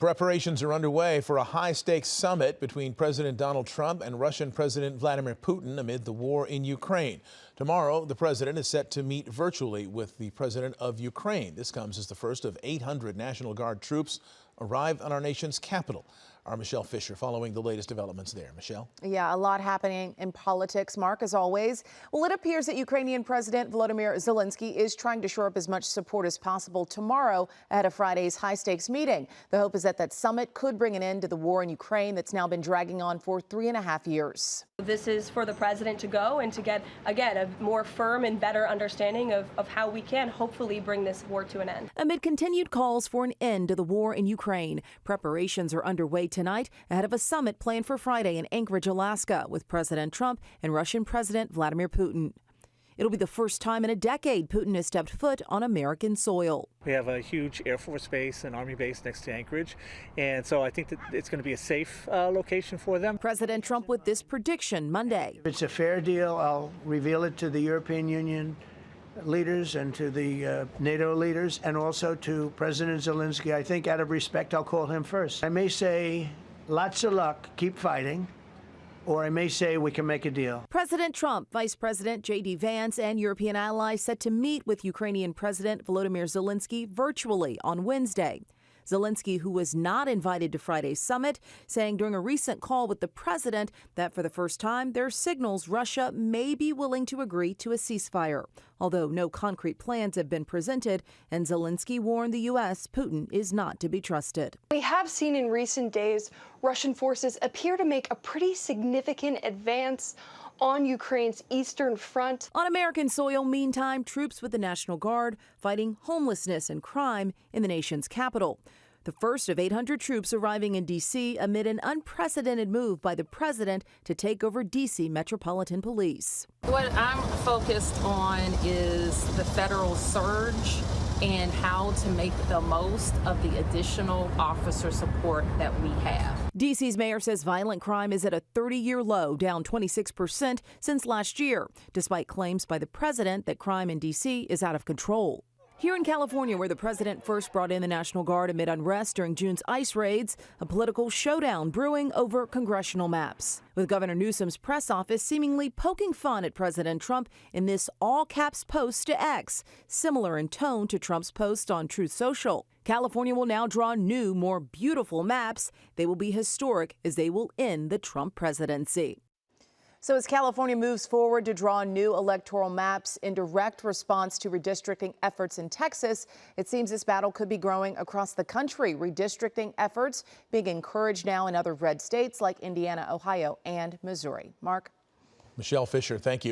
Preparations are underway for a high-stakes summit between President Donald Trump and Russian President Vladimir Putin amid the war in Ukraine. Tomorrow, the president is set to meet virtually with the president of Ukraine. This comes as the first of 800 National Guard troops arrive on our nation's capital. Our Michelle Fisher following the latest developments there. Michelle? Yeah, a lot happening in politics, Mark, as always. Well, it appears that Ukrainian President Volodymyr Zelenskyy is trying to shore up as much support as possible tomorrow ahead of Friday's high-stakes meeting. The hope is that that summit could bring an end to the war in Ukraine that's now been dragging on for 3.5 years. This is for the president to go and to get, again, a more firm and better understanding of how we can hopefully bring this war to an end. Amid continued calls for an end to the war in Ukraine, preparations are underway tonight ahead of a summit planned for Friday in Anchorage, Alaska, with President Trump and Russian President Vladimir Putin. It'll be the first time in a decade Putin has stepped foot on American soil. We have a huge Air Force base and Army base next to Anchorage, and so I think that it's going to be a safe location for them. President Trump with this prediction Monday. If it's a fair deal, I'll reveal it to the European Union leaders and to the NATO leaders and also to President Zelenskyy. I think out of respect, I'll call him first. I may say, lots of luck, keep fighting. Or I may say we can make a deal. President Trump, Vice President Vance, and European allies set to meet with Ukrainian President Volodymyr Zelenskyy virtually on Wednesday. Zelenskyy, who was not invited to Friday's summit, saying during a recent call with the president that for the first time there are signals Russia may be willing to agree to a ceasefire, although no concrete plans have been presented, and Zelenskyy warned the U.S. Putin is not to be trusted. We have seen in recent days Russian forces appear to make a pretty significant advance on Ukraine's eastern front. On American soil, meantime, troops with the National Guard fighting homelessness and crime in the nation's capital. The first of 800 troops arriving in D.C. amid an unprecedented move by the president to take over D.C. Metropolitan Police. What I'm focused on is the federal surge and how to make the most of the additional officer support that we have. D.C.'s mayor says violent crime is at a 30-year low, down 26% since last year, despite claims by the president that crime in D.C. is out of control. Here in California, where the president first brought in the National Guard amid unrest during June's ICE raids, a political showdown brewing over congressional maps, with Governor Newsom's press office seemingly poking fun at President Trump in this all-caps post to X, similar in tone to Trump's post on Truth Social. California will now draw new, more beautiful maps. They will be historic as they will end the Trump presidency. So as California moves forward to draw new electoral maps in direct response to redistricting efforts in Texas, it seems this battle could be growing across the country. Redistricting efforts being encouraged now in other red states like Indiana, Ohio, and Missouri. Mark? Michelle Fisher, thank you.